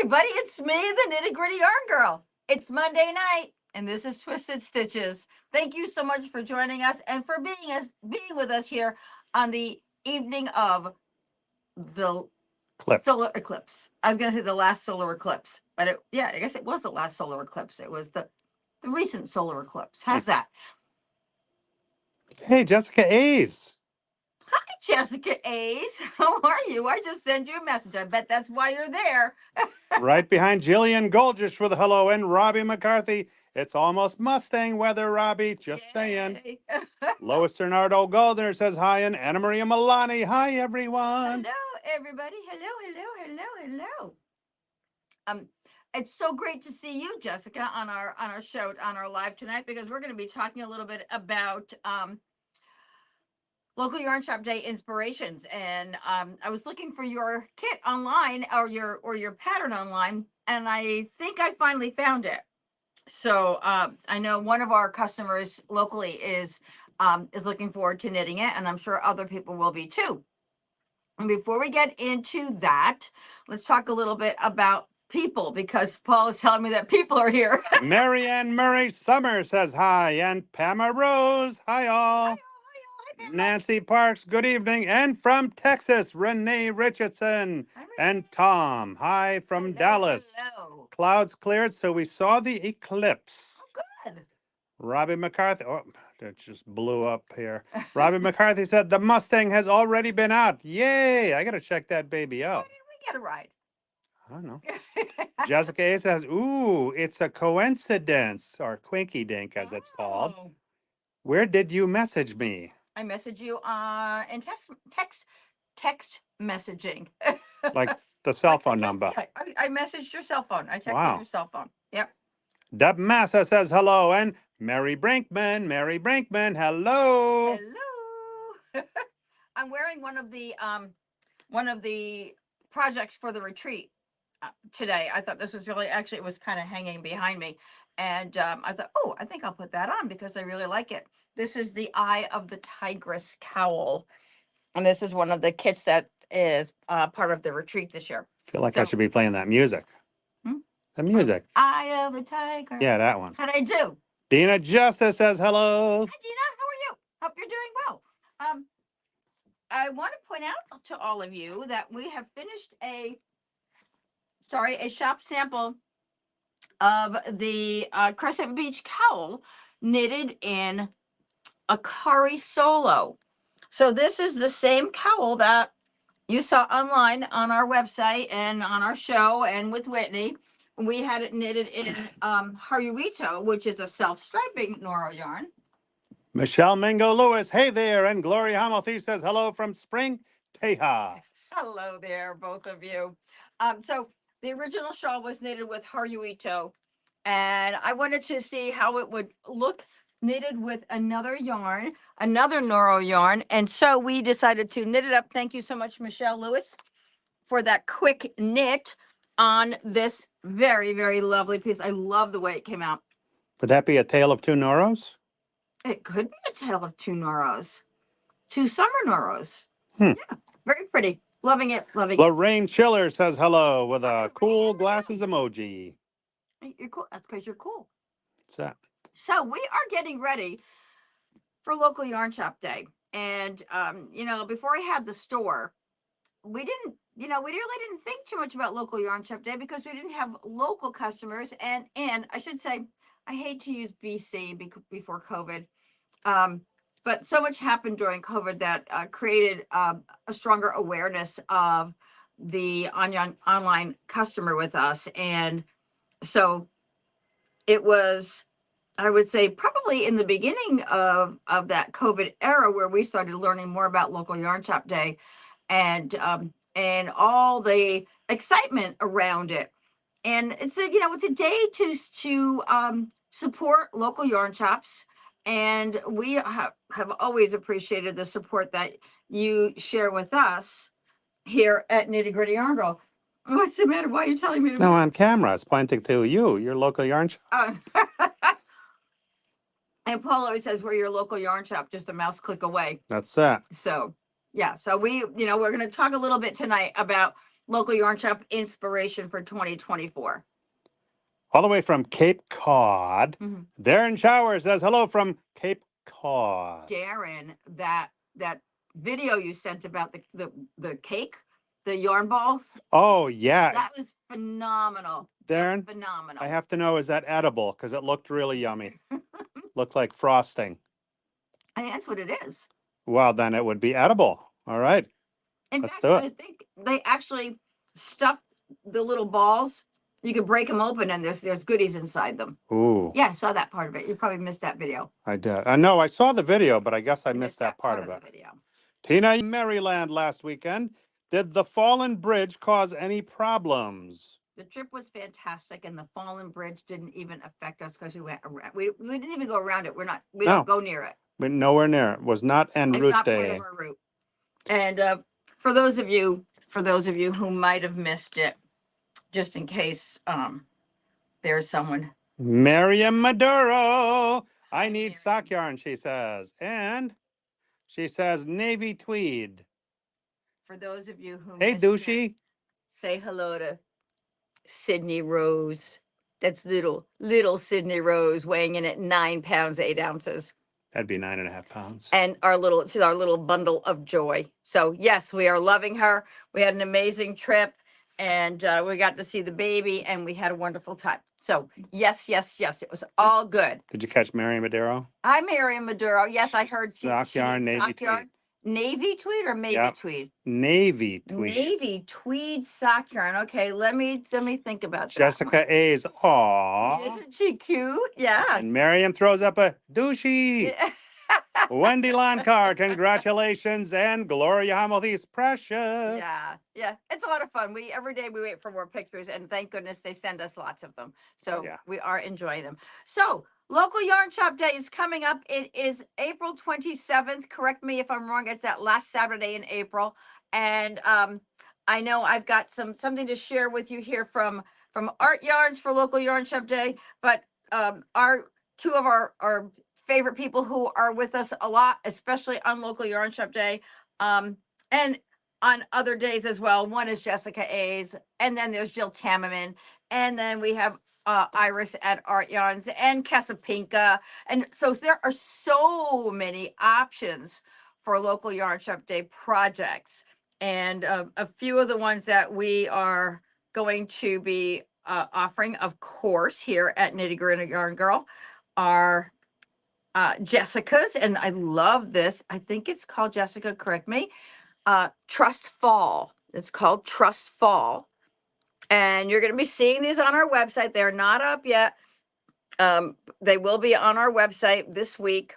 everybody, it's me, the Nitty Gritty Yarn Girl. It's Monday night, and this is Twisted Stitches. Thank you so much for joining us and for being with us here on the evening of the solar eclipse. I was going to say the last solar eclipse, but I guess it was the last solar eclipse. It was the recent solar eclipse. How's that? Hey, Jessica A's. Hi, Jessica A's. How are you? I just sent you a message. I bet that's why you're there. Right behind Jillian Golgish with a hello, and Robbie McCarthy. It's almost Mustang weather, Robbie. Just saying. Lois Bernardo Goldner says hi, and Anna Maria Milani. Hi, everyone. Hello, everybody. Hello. It's so great to see you, Jessica, on our show, on our live tonight, because we're going to be talking a little bit about local yarn shop day inspirations. And I was looking for your kit online, or your pattern online, and I think I finally found it. So I know one of our customers locally is looking forward to knitting it, and I'm sure other people will be too. And before we get into that, let's talk a little bit about people, because Paul is telling me that people are here. Marianne Murray Summer says hi, and Pamela Rose. Hi, all. Hi, Nancy Parks, good evening. And from Texas, Renee Richardson. And Tom, hi from Dallas. Hello. Clouds cleared, so we saw the eclipse. Oh, good. Robbie McCarthy, oh, that just blew up here. Robbie McCarthy said the Mustang has already been out. Yay! I got to check that baby Why out. didn't we get a ride? I don't know. Jessica A says, ooh, it's a coincidence, or quinky dink as it's called. Where did you message me? I messaged you in text messaging. Like the cell phone number. Yeah, I messaged your cell phone. I texted your cell phone. Yep. Deb Massa says hello, and Mary Brinkman, hello. Hello. I'm wearing one of the projects for the retreat today. I thought this was really, actually, it was kind of hanging behind me, and I thought, oh, I think I'll put that on because I really like it. This is the Eye of the Tigress cowl, and this is one of the kits that is part of the retreat this year. I feel like I should be playing that music. The music. Eye of the Tiger. Yeah, that one. How'd I do? Dina Justice says hello. Hi, Dina. How are you? Hope you're doing well. I want to point out to all of you that we have finished a shop sample of the Crescent Beach cowl knitted in a curry solo. So this is the same cowl that you saw online on our website and on our show and with Whitney. We had it knitted in Haruito, which is a self-striping Noro yarn. Michelle Mingo Lewis, hey there. And Gloria Hamilton says hello from Spring, Tejas. Hello there, both of you. So the original shawl was knitted with Haruito, and I wanted to see how it would look knitted with another yarn, another Noro yarn. And so we decided to knit it up. Thank you so much, Michelle Lewis, for that quick knit on this very, very lovely piece. I love the way it came out. Would that be a tale of two Noros? It could be a tale of two Noros, two summer Noros. Yeah, very pretty. Loving it, loving it. Lorraine Schiller says hello with a cool glasses emoji. You're cool. That's because you're cool. What's that? So we are getting ready for local yarn shop day. And, before I had the store, we really didn't think too much about local yarn shop day because we didn't have local customers. And I should say, I hate to use BC before COVID. But so much happened during COVID that created a stronger awareness of the online customer with us. And so it was, I would say, probably in the beginning of that COVID era where we started learning more about local yarn shop day and all the excitement around it. And it's a day to support local yarn shops. And we have always appreciated the support that you share with us here at Nitty Gritty Yarn Girl. What's the matter? Why are you telling me to? No, on camera. It's pointing to you, your local yarn shop. And Paul always says we're your local yarn shop, just a mouse click away. That's that. So, yeah. So we're going to talk a little bit tonight about local yarn shop inspiration for 2024. All the way from Cape Cod. Darren Shower says hello from Cape Cod. Darren, that video you sent about the cake, the yarn balls. Oh yeah, that was phenomenal. Darren, Just phenomenal. I have to know, is that edible? Because it looked really yummy. Looked like frosting. And that's what it is. Well, then it would be edible. All right. In Let's fact, do it. I think they actually stuffed the little balls. You could break them open and there's goodies inside them. Ooh. Yeah, I saw that part of it. You probably missed that video. I did. I know I saw the video, but I guess I You missed that part of the it. video. Tina, Maryland last weekend. Did the fallen bridge cause any problems? The trip was fantastic, and the fallen bridge didn't even affect us because we went around. We didn't even go around it. We No. don't go near it. But nowhere near it. Was not en It's route not part day. of our route. And for those of you who might have missed it, just in case there's someone. Miriam Maduro. I need sock yarn, she says. And she says navy tweed. For those of you who Hey, missed it, douchey. say hello to Sydney Rose. That's little Sydney Rose, weighing in at 9 pounds 8 ounces. That'd be 9.5 pounds. And she's our little bundle of joy. So yes, we are loving her. We had an amazing trip, and we got to see the baby, and we had a wonderful time. So yes, it was all good. Did you catch Miriam Maduro? Hi, Miriam Maduro. Yes, I heard sock yarn, navy tweed. Navy tweed or maybe tweed? Navy tweed. Navy tweed sock yarn. Okay, let me think about that. Jessica A's. Aw. Isn't she cute? Yeah. And Miriam throws up a douchey. Wendy Loncar, congratulations. And Gloria Hamilton's precious. Yeah. It's a lot of fun. Every day we wait for more pictures, and thank goodness they send us lots of them. So we are enjoying them. So local yarn shop day is coming up. It is April 27th. Correct me if I'm wrong. It's that last Saturday in April. And I know I've got something to share with you here from Art Yarns for local yarn shop day, but our two of our favorite people who are with us a lot, especially on local yarn shop day, and on other days as well. One is Jessica A's, and then there's Jill Tamaman, and then we have Iris at Art Yarns and Casapinka. And so there are so many options for local yarn shop day projects. And a few of the ones that we are going to be offering, of course, here at Nitty Gritty Yarn Girl are Jessica's, and I love this. I think it's called, Jessica, correct me, Trust Fall. It's called Trust Fall. And you're going to be seeing these on our website. They're not up yet. They will be on our website this week.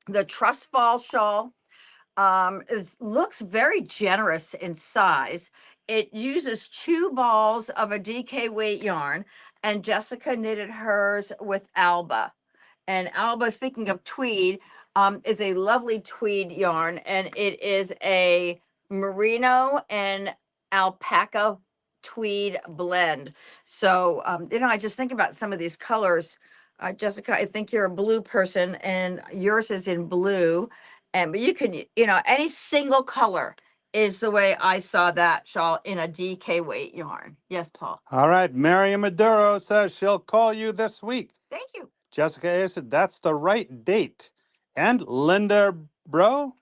The Trust Fall shawl looks very generous in size. It uses 2 balls of a DK weight yarn, and Jessica knitted hers with Alba. And Alba, speaking of tweed, is a lovely tweed yarn, and it is a merino and alpaca tweed blend. So, I just think about some of these colors. Jessica, I think you're a blue person, and yours is in blue. But you can, any single color is the way I saw that shawl in a DK weight yarn. Yes, Paul. All right. Miriam Maduro says she'll call you this week. Thank you. Jessica A said that's the right date. And Linda Bro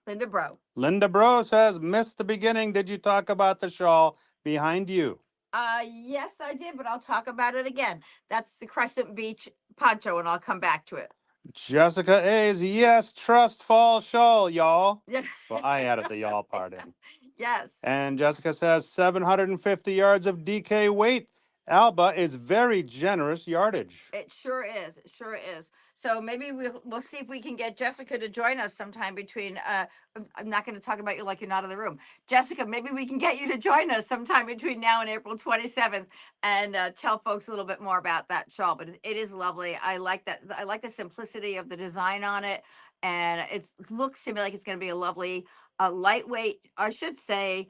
says, missed the beginning. Did you talk about the shawl behind you? Yes, I did, but I'll talk about it again. That's the Crescent Beach poncho, and I'll come back to it. Jessica A's, yes, Trust Fall shawl, y'all. Yeah. Well, I added the y'all part in. Yes. And Jessica says 750 yards of DK weight. Alba is very generous yardage. It sure is. It sure is. So maybe we'll see if we can get Jessica to join us sometime between. I'm not going to talk about you like you're not in the room, Jessica. Maybe we can get you to join us sometime between now and April 27th, and tell folks a little bit more about that shawl. But it is lovely. I like that. I like the simplicity of the design on it, and it looks to me like it's going to be a lovely, lightweight. I should say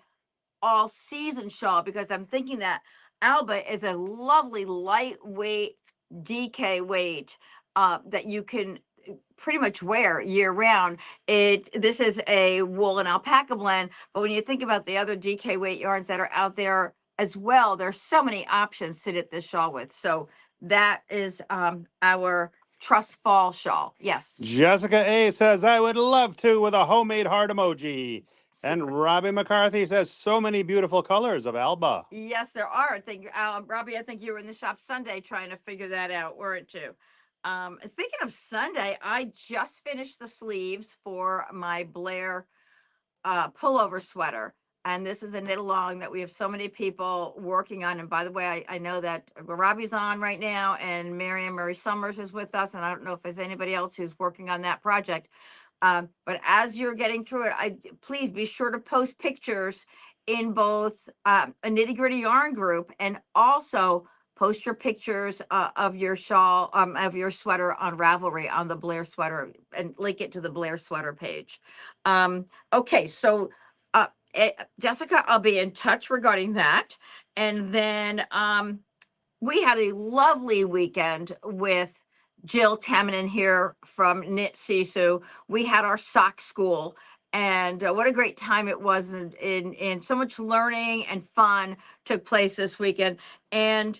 all season shawl, because I'm thinking that Alba is a lovely lightweight DK weight that you can pretty much wear year round. This is a wool and alpaca blend, but when you think about the other DK weight yarns that are out there as well, there's so many options to knit this shawl with. So that is our trust fall shawl. Yes. Jessica A says, I would love to with a homemade heart emoji. And Super. Robbie McCarthy says, so many beautiful colors of Alba. Yes, there are. I think, Robbie, I think you were in the shop Sunday trying to figure that out, weren't you? Speaking of Sunday, I just finished the sleeves for my Blair pullover sweater. And this is a knit along that we have so many people working on. And by the way, I know that Robbie's on right now and Mary Summers is with us. And I don't know if there's anybody else who's working on that project. But as you're getting through it, please be sure to post pictures in both a nitty gritty yarn group and also post your pictures of your shawl, of your sweater on Ravelry on the Blair sweater and link it to the Blair sweater page. Okay, so Jessica, I'll be in touch regarding that. And then we had a lovely weekend with Jill Tamminen here from Knit Sisu. We had our sock school, and what a great time it was, and so much learning and fun took place this weekend. And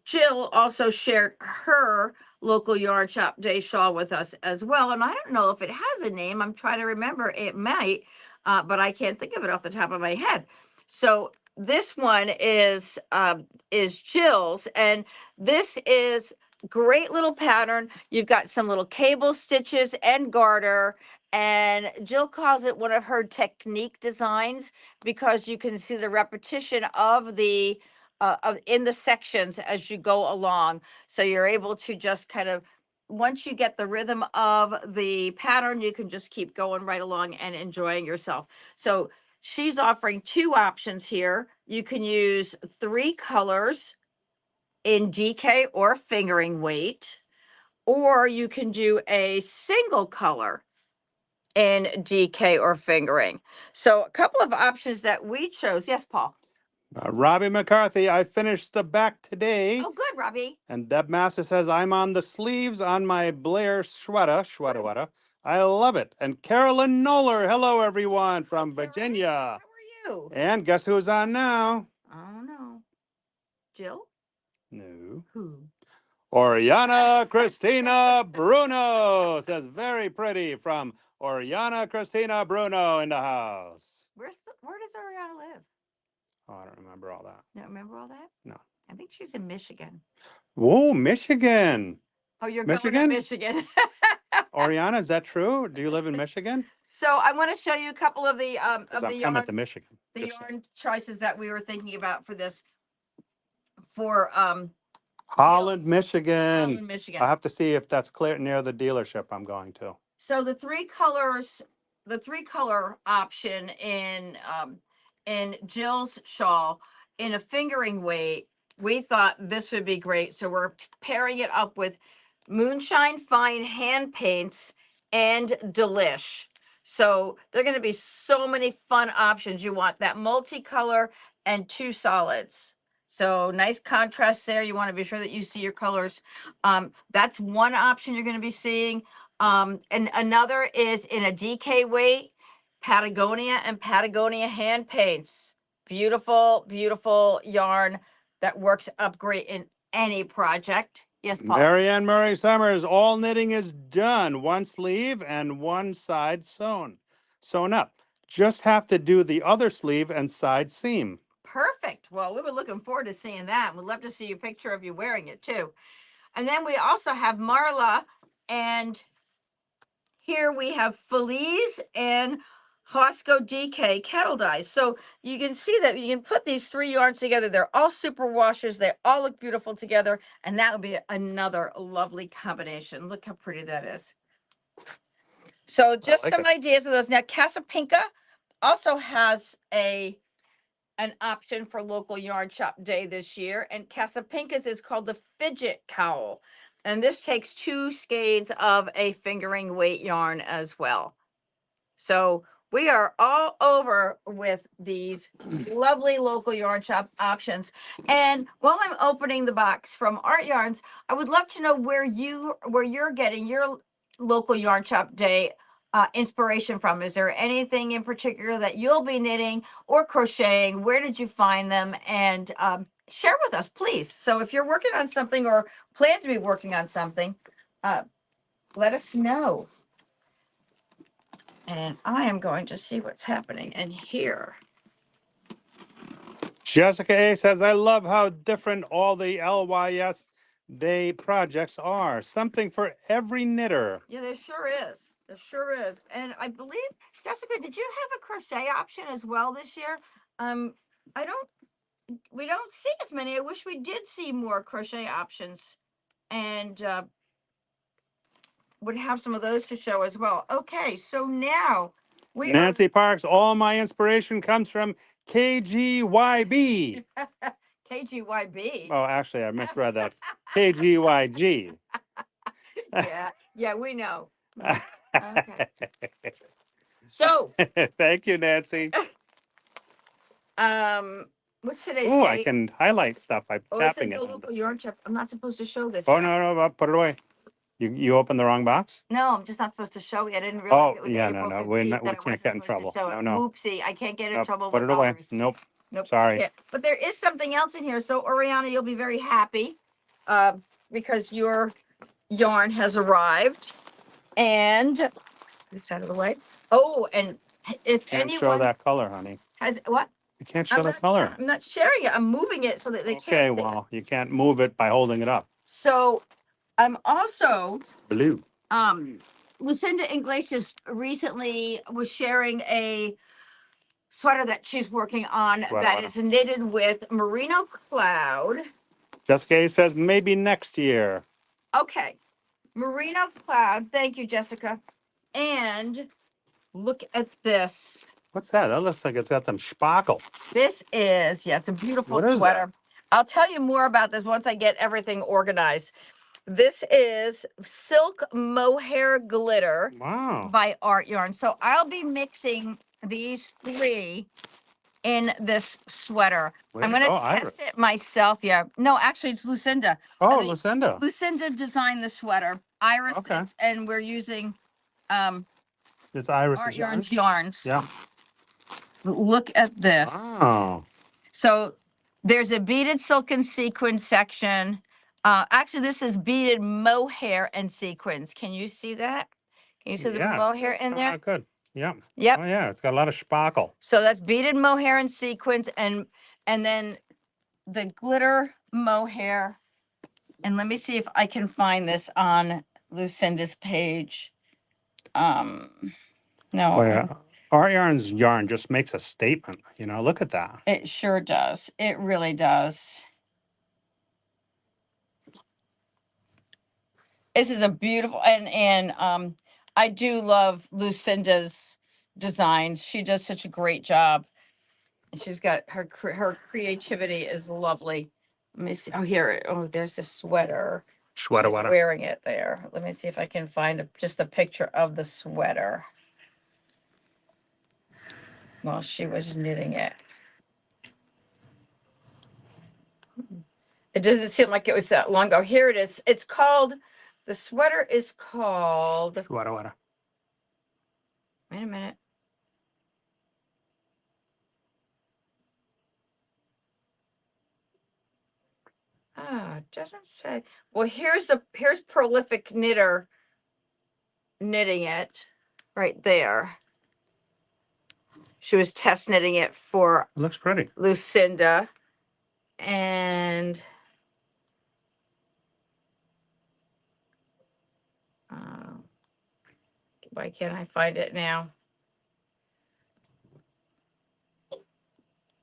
Jill also shared her local yarn shop day shawl with us as well. And I don't know if it has a name. I'm trying to remember. It might, but I can't think of it off the top of my head. So this one is Jill's, and this is great little pattern. You've got some little cable stitches and garter, and Jill calls it one of her technique designs because you can see the repetition of the in the sections as you go along. So you're able to just kind of, once you get the rhythm of the pattern, you can just keep going right along and enjoying yourself. So she's offering two options here. You can use 3 colors in DK or fingering weight, or you can do a single color in DK or fingering. So a couple of options that we chose. Yes, Paul. Robbie McCarthy, I finished the back today. Oh, good, Robbie. And Deb Master says, I'm on the sleeves on my Blair sweater. I love it. And Carolyn Noller, hello everyone from Virginia. How are you? And guess who's on now? I don't know. Jill? No. Who? Oriana Christina Bruno says, very pretty from Oriana Christina Bruno in the house. Where does Ariana live? Oh, I don't remember all that. Don't remember all that? No. I think she's in Michigan. Whoa, Michigan. Oh, you're Michigan? going to Michigan. Oriana, is that true? Do you live in Michigan? So I want to show you a couple of the I'm coming to Michigan. The yarn choices that we were thinking about for this. For Holland, Michigan. Holland, Michigan. I have to see if that's clear near the dealership I'm going to. So the 3 colors, the 3-color option in Jill's shawl in a fingering weight, we thought this would be great. So we're pairing it up with Moonshine Fine hand paints and Delish. So there are going to be so many fun options. You want that multicolor and 2 solids. So nice contrast there. You want to be sure that you see your colors. That's one option you're going to be seeing. And another is in a DK weight, Patagonia and Patagonia hand paints. Beautiful, beautiful yarn that works up great in any project. Yes, Paul. Marianne Murray Summers, all knitting is done. 1 sleeve and 1 side sewn up. Just have to do the other sleeve and side seam. Perfect. Well, we were looking forward to seeing that. We'd love to see a picture of you wearing it too. And then we also have Marla, and here we have Feliz and Hosco DK kettle dyes. So you can see that you can put these 3 yarns together. They're all super washes. They all look beautiful together. And that will be another lovely combination. Look how pretty that is. So just some ideas of those. Now, Casapinka also has an option for local yarn shop day this year. And Casapinka's is called the Fidget Cowl. And this takes 2 skeins of a fingering weight yarn as well. So we are all over with these lovely local yarn shop options. And while I'm opening the box from Art Yarns, I would love to know where you're getting your local yarn shop day inspiration from? Is there anything in particular that you'll be knitting or crocheting? Where did you find them? And share with us, please. So if you're working on something or plan to be working on something, let us know. And I am going to see what's happening in here. Jessica A says, I love how different all the LYS Day projects are. Something for every knitter. Yeah, there sure is. There sure is. And I believe, Jessica, did you have a crochet option as well this year? I don't, we don't see as many. I wish we did see more crochet options and would have some of those to show as well. Okay, so now we Nancy Parks, all my inspiration comes from KGYB. KGYB. Oh, actually, I misread that. KGYG. Yeah, we know. Okay. So, thank you, Nancy. what's today's Oh, I date? can highlight stuff by Oh, it says tapping it no on local this. yarn shop. I'm not supposed to show this. Oh, yet. no, put it away. You opened the wrong box? No, I'm just not supposed to show it. I didn't realize Oh, it was yeah, April no, 15th we that I can't wasn't get in supposed to trouble. show it. No. Whoopsie, I can't get in Nope, trouble put with it away. others. Nope. Nope. Sorry. Yeah. But there is something else in here. So, Oriana, you'll be very happy because your yarn has arrived. And this out of the way. Oh, and if Can't show anyone that color, honey. has what? You can't show the color. I'm not sharing it. I'm moving it so that they Okay, can't see it. well, you can't move it by holding it up. So I'm also Blue. Lucinda Iglesias recently was sharing a sweater that she's working on that is knitted with merino cloud. Jessica A says maybe next year. Okay, merino cloud. Thank you, Jessica. And look at this. What's that? That looks like it's got some sparkle. This is, yeah, it's a beautiful What is sweater. that? I'll tell you more about this once I get everything organized. This is silk mohair glitter. Wow. By Art Yarn. So I'll be mixing these three in this sweater. I'm going to test it myself. Yeah. No, actually, it's Lucinda. Oh, Lucinda. Lucinda designed the sweater. Iris, okay. And we're using It's Iris Art Yarn's yarns. Yeah. Look at this. Oh. So there's a beaded silken sequin section. Actually, this is beaded mohair and sequins. Can you see that? Can you see the mohair in there? Good. Yeah. Yep. Oh, yeah. It's got a lot of sparkle. So that's beaded mohair and sequins, and then the glitter mohair. And let me see if I can find this on Lucinda's page. No. Oh, yeah. Art Yarn's yarn just makes a statement. You know, look at that. It sure does. It really does. This is a beautiful, and I do love Lucinda's designs. She does such a great job. She's got her creativity is lovely. Let me see. Oh, here. Oh, there's a sweater. Sweater. Wearing it there. Let me see if I can find just a picture of the sweater while she was knitting it. It doesn't seem like it was that long ago. Here it is. It's called, the sweater is called. Sweater. Wait a minute. It doesn't say. Well, here's Prolific Knitter knitting it right there. She was test knitting it for It looks pretty. Lucinda. And why can't I find it now?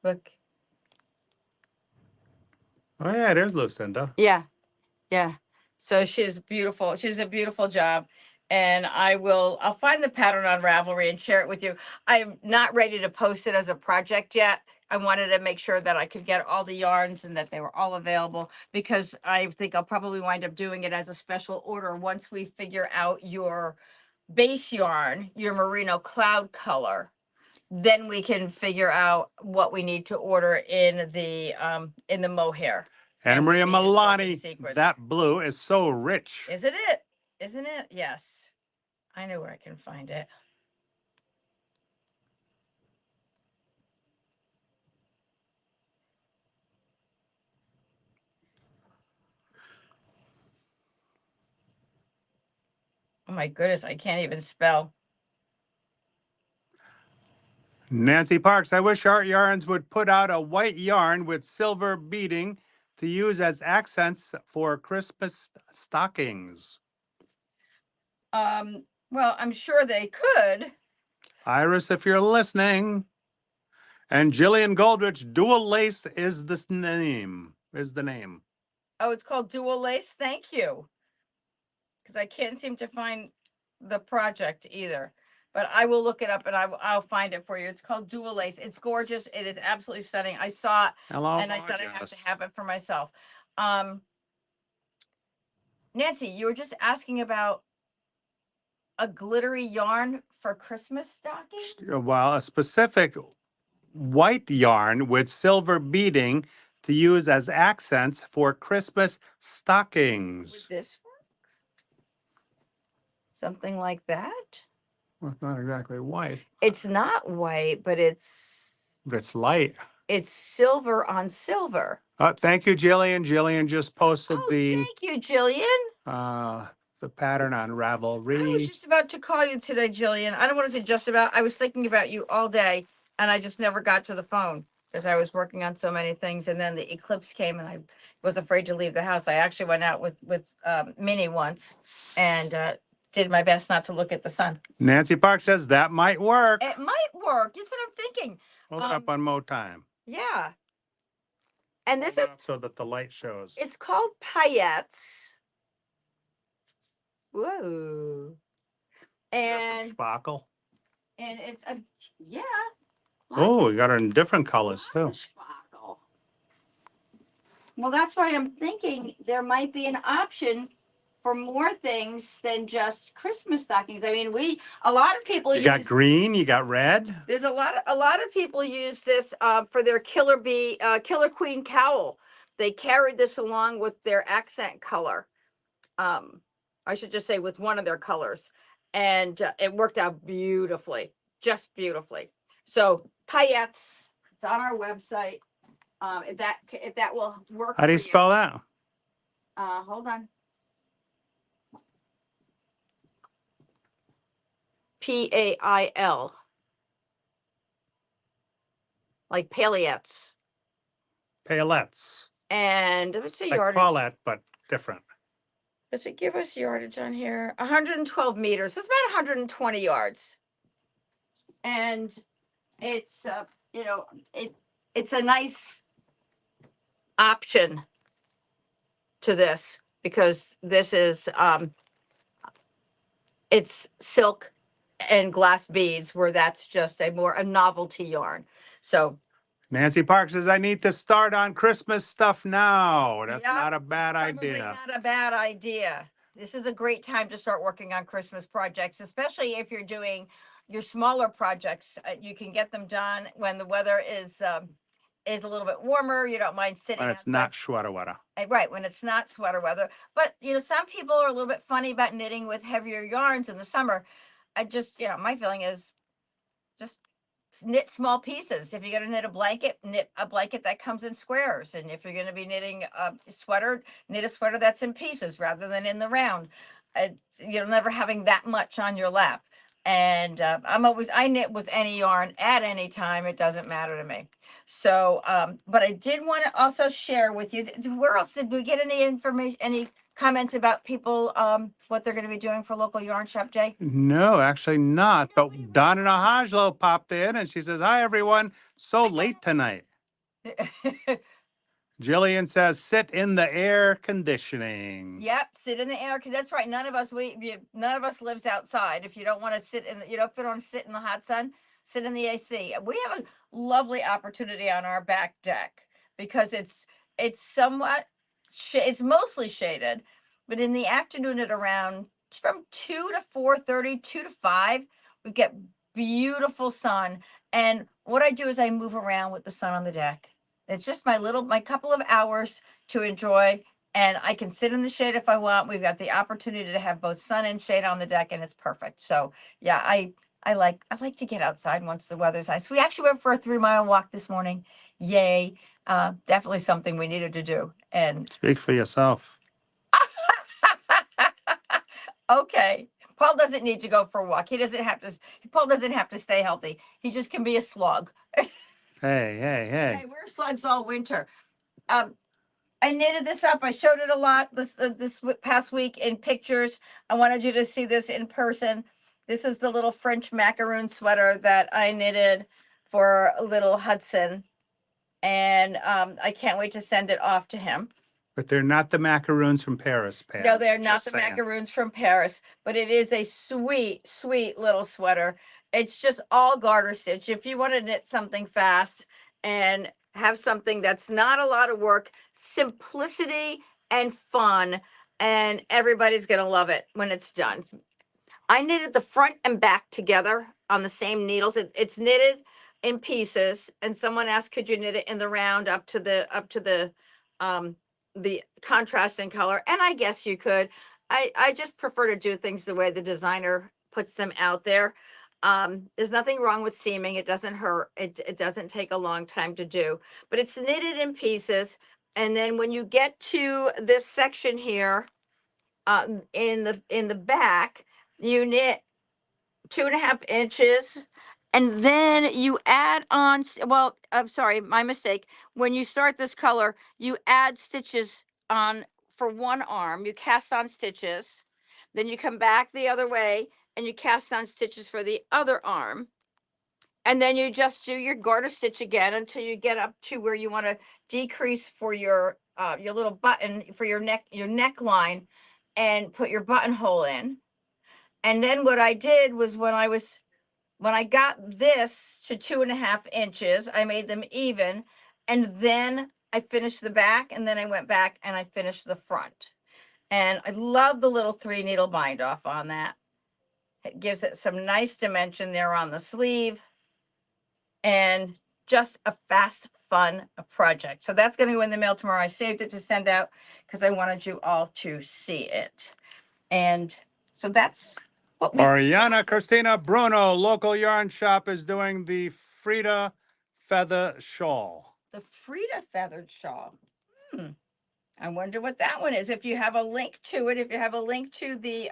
Look. Oh, yeah, there's Lucinda. Yeah. So she's beautiful. She's a beautiful job. And I'll find the pattern on Ravelry and share it with you. I'm not ready to post it as a project yet. I wanted to make sure that I could get all the yarns and that they were all available, because I think I'll probably wind up doing it as a special order once we figure out your base yarn, your merino cloud color. Then we can figure out what we need to order in the mohair. Anna Maria Milani, that blue is so rich. Isn't it? Yes. I know where I can find it. Oh my goodness, I can't even spell. Nancy Parks, I wish Art Yarns would put out a white yarn with silver beading to use as accents for Christmas stockings. Well, I'm sure they could. Iris, if you're listening. And Jillian Goldrich, Dual Lace is the name. Oh, it's called Dual Lace. Thank you. Because I can't seem to find the project either. But I will look it up and I'll find it for you. It's called Dual Lace. It's gorgeous. It is absolutely stunning. I saw it. Hello, and I said I have to have it for myself. Nancy, you were just asking about a glittery yarn for Christmas stockings? Well, a specific white yarn with silver beading to use as accents for Christmas stockings. Would this work? Something like that? Well, it's not exactly white. It's not white, but it's light. It's silver on silver. Thank you, Jillian. Jillian just posted Thank you, Jillian. the pattern on Ravelry. I was just about to call you today, Jillian. I don't want to say just about. I was thinking about you all day, and I just never got to the phone because I was working on so many things. And then the eclipse came, and I was afraid to leave the house. I actually went out with Minnie once, and did my best not to look at the sun. Nancy Park says that might work. It might work. That's what I'm thinking. Hold it up one more time. Yeah. And this is so that the light shows. It's called paillettes. Whoa. And sparkle. And it's a yeah. Oh, we got it in different colors too. Sparkle. Well, that's why I'm thinking there might be an option for more things than just Christmas stockings. I mean, a lot of people You got green, you got red. There's a lot of people use this for their Killer Queen cowl. They carried this along with their accent color. I should just say with one of their colors, and it worked out beautifully, just beautifully. So paillettes, it's on our website. If that will work. How do you spell that? Hold on. Pail. Like paillettes. Paillettes. And let's see, like yardage. Paulette, but different. Does it give us yardage on here? 112 meters. So it's about 120 yards. And it's it's a nice option to this because this is it's silk and glass beads, where that's just a novelty yarn. So Nancy Park says, I need to start on Christmas stuff now. That's Yeah, not a bad probably idea. not a bad idea. This is a great time to start working on Christmas projects, especially if you're doing your smaller projects. You can get them done when the weather is a little bit warmer. You don't mind sitting When it's outside. not sweater weather. Right, when it's not sweater weather. But some people are a little bit funny about knitting with heavier yarns in the summer. I just, my feeling is just knit small pieces. If you're going to knit a blanket that comes in squares. And if you're going to be knitting a sweater, knit a sweater that's in pieces rather than in the round. You're never having that much on your lap. And I knit with any yarn at any time. It doesn't matter to me. So, but I did want to also share with you, where else did we get any information, any comments about people, what they're going to be doing for local yarn shop day? No, actually not. But Donna Hajlo popped in and she says, hi, everyone. So late tonight. Jillian says, sit in the air conditioning. Yep, sit in the air. That's right. None of us lives outside. If you don't want to sit if you don't want to sit in the hot sun, sit in the AC. We have a lovely opportunity on our back deck because it's somewhat it's mostly shaded, but in the afternoon at around from 2 to 4:30, 2 to 5, we get beautiful sun. And what I do is I move around with the sun on the deck. It's just my couple of hours to enjoy and I can sit in the shade if I want. We've got the opportunity to have both sun and shade on the deck, and it's perfect. So yeah, I like to get outside once the weather's nice. We actually went for a 3 mile walk this morning. Yay. Definitely something we needed to do. And Speak for yourself. okay. Paul doesn't need to go for a walk. Paul doesn't have to stay healthy. He just can be a slug. Hey. We're slugs all winter. I knitted this up. I showed it a lot this past week in pictures. I wanted you to see this in person. This is the little French macaroon sweater that I knitted for little Hudson, and I can't wait to send it off to him. But they're not the macaroons from Paris, Pam. No, they're not the macaroons from Paris, but it is a sweet, sweet little sweater. It's just all garter stitch. If you want to knit something fast and have something that's not a lot of work, simplicity and fun, and everybody's going to love it when it's done. I knitted the front and back together on the same needles. It's knitted in pieces, and someone asked, could you knit it in the round up to the contrast in color? And I guess you could. I just prefer to do things the way the designer puts them out there. There's nothing wrong with seaming. It doesn't hurt. It doesn't take a long time to do, but it's knitted in pieces. And then when you get to this section here, in the back, you knit 2.5 inches, and then you add on, well, I'm sorry, my mistake. When you start this color, you add stitches on for one arm, you cast on stitches, then you come back the other way and you cast on stitches for the other arm. And then you just do your garter stitch again until you get up to where you want to decrease for your little button for your neckline, and put your buttonhole in. And then what I did was when I got this to 2.5 inches, I made them even, and then I finished the back, and then I went back and I finished the front. And I love the little 3 needle bind off on that. It gives it some nice dimension there on the sleeve, and just a fast, fun project. So that's going to go in the mail tomorrow. I saved it to send out because I wanted you all to see it. And so that's what we Oriana Christina Bruno, local yarn shop, is doing the Frida feather shawl. The Frida feathered shawl. I wonder what that one is. If you have a link to it, if you have a link to the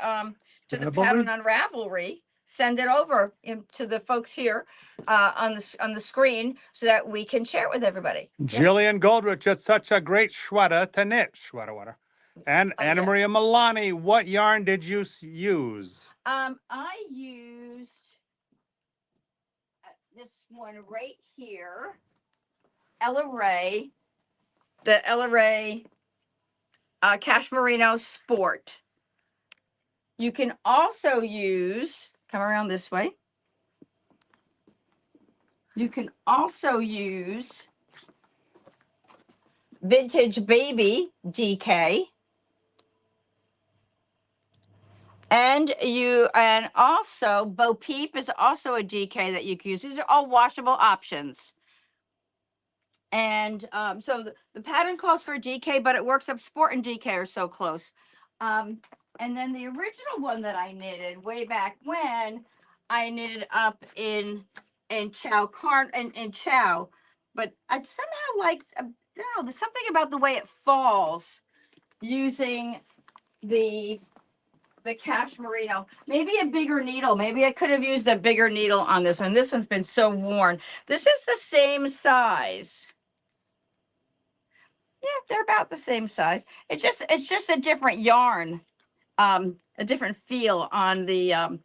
pattern on Ravelry, send it over to the folks here on the screen so that we can share it with everybody. Jillian Goldrich, it's such a great sweater to knit. Sweater. And Anna Maria Milani, what yarn did you use? I used this one right here, Ella Ray, the Ella Ray Cashmerino Sport. You can also use, come around this way. You can also use Vintage Baby DK. And also Bo Peep is also a DK that you can use. These are all washable options. And so the pattern calls for a DK, but it works up. Sport and DK are so close. And then the original one that I knitted way back when, I knitted up in Chow in Chow, but I somehow like, I don't know, there's something about the way it falls using the Cashmerino. Maybe a bigger needle. Maybe I could have used a bigger needle on this one. This one's been so worn. This is the same size. Yeah, they're about the same size. It's just a different yarn, a different feel on the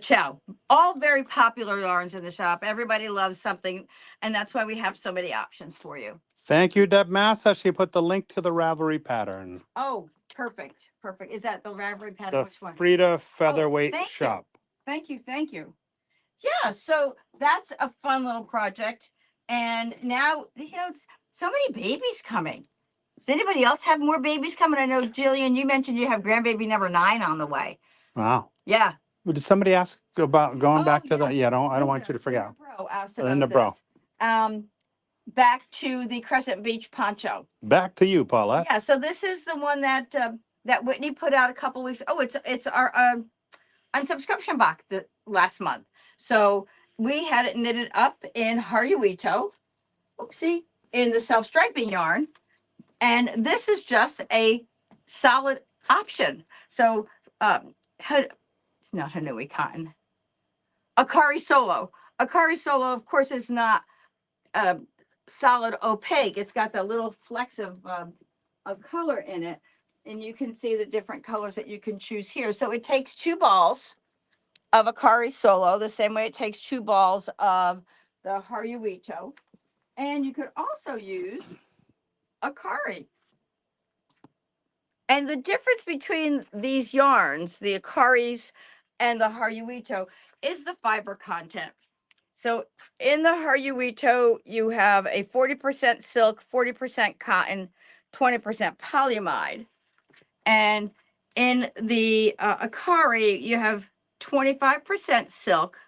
Chow. All very popular yarns in the shop. Everybody loves something, and that's why we have so many options for you. Thank you, Deb Massa. She put the link to the Ravelry pattern. Oh, perfect. Is that the Ravelry pattern? The Which one? Frida Featherweight Shop. Thank you. Yeah, so that's a fun little project. And now, so many babies coming. Does anybody else have more babies coming? I know, Jillian, you mentioned you have grandbaby number 9 on the way. Wow. Yeah. Did somebody ask about going back to that? Yeah, I don't want you to forget. Linda Bro asked about this. back to the Crescent Beach poncho. Back to you, Paulette. Yeah, so this is the one that that Whitney put out a couple weeks. Oh, it's our unsubscription box last month. So we had it knitted up in Haruito, oopsie, in the self striping yarn, and this is just a solid option. So it's not Hanui cotton. Akari Solo. Akari Solo, of course, is not solid opaque. It's got the little flecks of color in it, and you can see the different colors that you can choose here. So it takes 2 balls of Akari Solo, the same way it takes 2 balls of the Haruito, and you could also use Akari. And the difference between these yarns, the Akaris and the Haruito, is the fiber content. So in the Haruito, you have a 40% silk, 40% cotton, 20% polyamide. And in the Akari, you have 25% silk,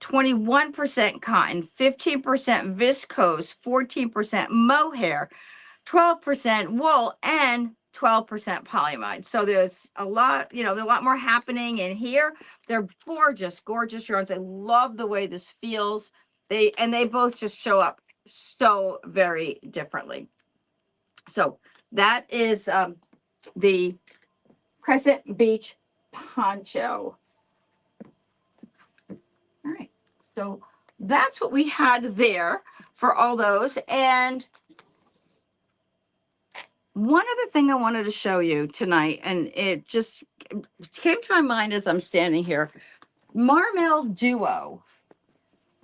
21% cotton, 15% viscose, 14% mohair, 12% wool, and 12% polyamide. So there's a lot, there's a lot more happening in here. They're gorgeous, gorgeous yarns. I love the way this feels. They both just show up so very differently. So that is the Crescent Beach poncho. All right. So that's what we had there for all those. And one other thing I wanted to show you tonight, and it just came to my mind as I'm standing here. Marmel Duo.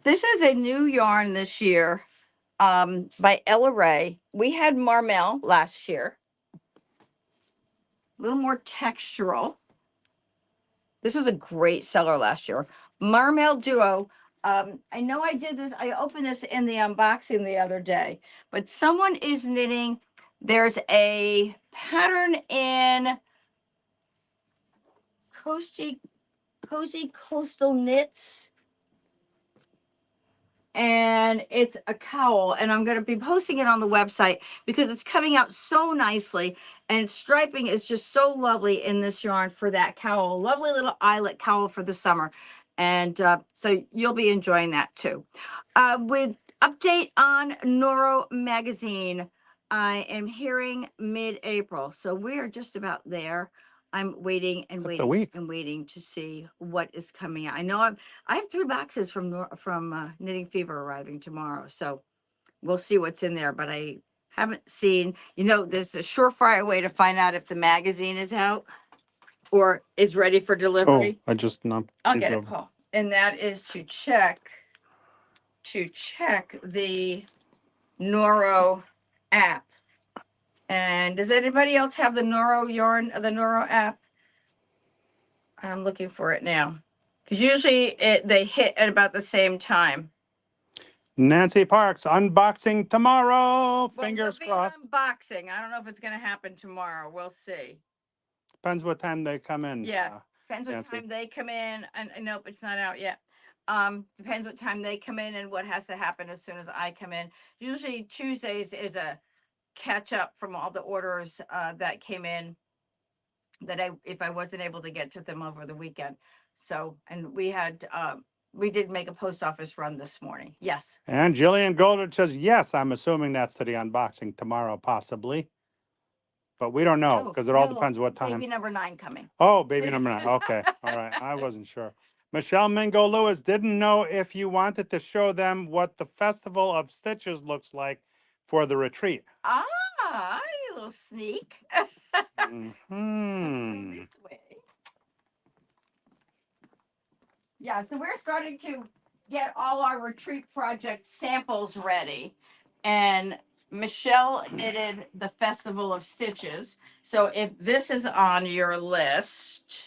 This is a new yarn this year by Ella Ray. We had Marmel last year. A little more textural. This was a great seller last year. Marmel Duo. I know I did this. I opened this in the unboxing the other day, but someone is knitting. There's a pattern in Cozy Coastal Knits, and it's a cowl, and I'm going to be posting it on the website because it's coming out so nicely, and striping is just so lovely in this yarn for that cowl. Lovely little eyelet cowl for the summer, and so you'll be enjoying that too. With update on Noro magazine, I am hearing mid-April, so we are just about there. I'm waiting and That's a waiting week. and waiting to see what is coming out. I know I have 3 boxes from Knitting Fever arriving tomorrow, so we'll see what's in there. But I haven't seen. There's a surefire way to find out if the magazine is out or is ready for Oh, delivery. I just not. I'll get a call, and that is to check the Noro app. And does anybody else have the Noro yarn, the Noro app? I'm looking for it now, because usually they hit at about the same time. Nancy Parks unboxing tomorrow. Fingers crossed. Unboxing. I don't know if it's going to happen tomorrow. We'll see. Depends what time they come in. Yeah, depends what Nancy. time they come in. And nope, it's not out yet. Depends what time they come in and what has to happen as soon as I come in. Usually Tuesdays is a catch up from all the orders that came in that if I wasn't able to get to them over the weekend. So, and we did make a post office run this morning. Yes. And Jillian Goldridge says, yes, I'm assuming that's to the unboxing tomorrow, possibly. But we don't know because it all depends what time. Baby number 9 coming. Oh, baby number 9. Okay. All right. I wasn't sure. Michelle Mingo Lewis didn't know if you wanted to show them what the Festival of Stitches looks like for the retreat. Ah, a little sneak. Hmm. Yeah, so we're starting to get all our retreat project samples ready. And Michelle knitted the Festival of Stitches. So if this is on your list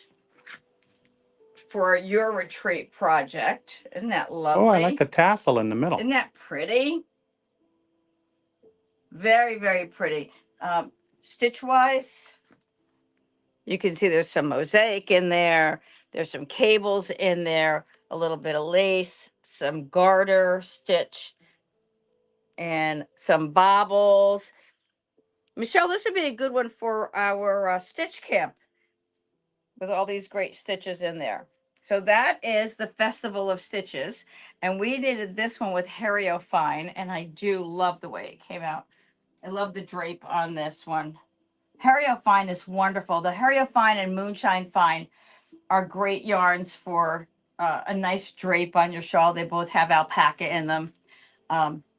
for your retreat project, isn't that lovely? Oh, I like the tassel in the middle. Isn't that pretty? Very, very pretty. Stitch wise, you can see there's some mosaic in there. There's some cables in there, a little bit of lace, some garter stitch. and some baubles. Michelle, this would be a good one for our stitch camp with all these great stitches in there. So that is the Festival of Stitches. And we did this one with Harry Fine, and I do love the way it came out. I love the drape on this one. Harry Fine is wonderful. The Harry Fine and Moonshine Fine are great yarns for a nice drape on your shawl. They both have alpaca in them.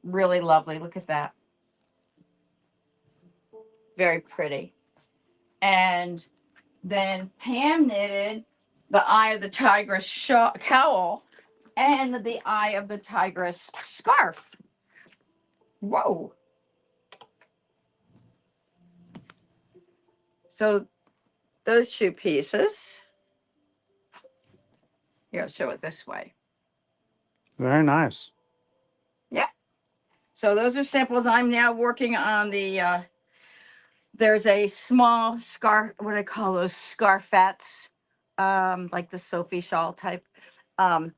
Really lovely. Look at that. Very pretty. And then Pam knitted the Eye of the Tigress cowl and the Eye of the Tigress scarf. Whoa. So those two pieces. Here, I'll show it this way. Very nice. Yeah. So those are samples. I'm now working on the, there's a small scarf, what do I call those, scarfettes, like the Sophie shawl type.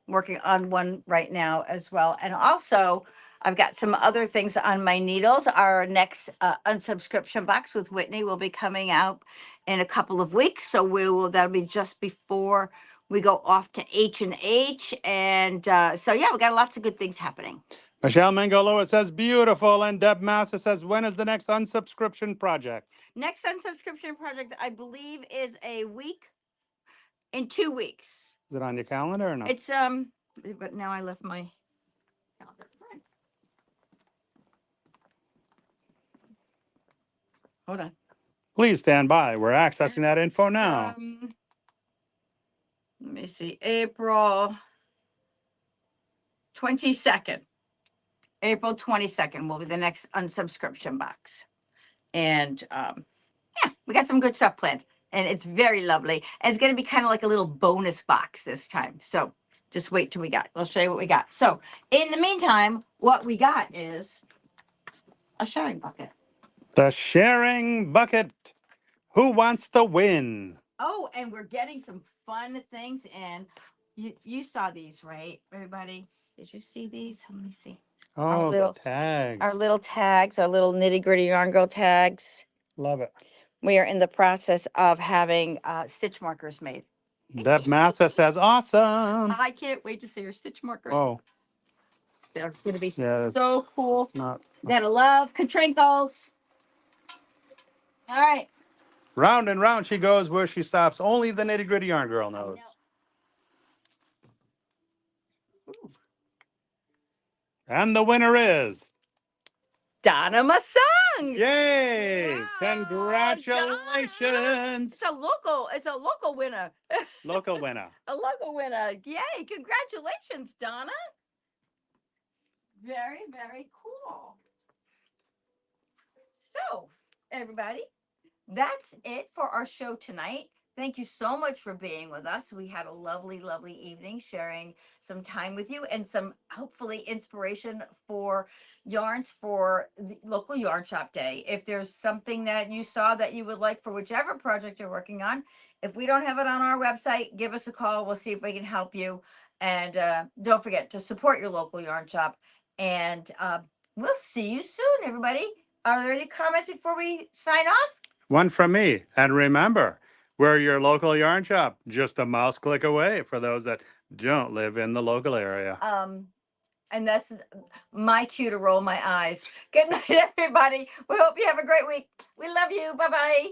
Working on one right now as well. And also, I've got some other things on my needles. Our next unsubscription box with Whitney will be coming out in a couple of weeks. So that'll be just before we go off to H&H. And so, yeah, we got lots of good things happening. Michelle Mangolo, it says beautiful. And Deb Massa says, when is the next unsubscription project? Next unsubscription project, I believe, is a week in 2 weeks. Is it on your calendar or no? It's, but now I left my calendar. Hold on. Please stand by. We're accessing that info now. Let me see. April 22nd. April 22nd will be the next unsubscription box. And yeah, we got some good stuff planned. And it's very lovely. And it's going to be kind of like a little bonus box this time. So just wait till I'll show you what we got. So in the meantime, what we got is a sharing bucket. The sharing bucket. Who wants to win? Oh, and we're getting some fun things in. You saw these, right, everybody? Did you see these? Let me see. Oh, the tags. Our little tags, our little nitty gritty yarn girl tags. Love it. We are in the process of having stitch markers made. Deb Massa says, awesome. I can't wait to see your stitch markers. Oh. They're going to be so cool. Not. Gotta love Katrinkles. All right. Round and round she goes where she stops. Only the nitty gritty yarn girl knows. And the winner is Donna Masung. Yay! Wow, Congratulations. It's a local winner. Local winner. A local winner. Yay. Congratulations, Donna. Very, very cool. So, everybody, that's it for our show tonight. Thank you so much for being with us. We had a lovely, lovely evening sharing some time with you and some hopefully inspiration for yarns for the local yarn shop day. If there's something that you saw that you would like for whichever project you're working on, if we don't have it on our website, give us a call. We'll see if we can help you. And don't forget to support your local yarn shop. And we'll see you soon, everybody. Are there any comments before we sign off? One from me. And remember, we're your local yarn shop, just a mouse click away for those that don't live in the local area. And that's my cue to roll my eyes. Good night, everybody. We hope you have a great week. We love you. Bye-bye.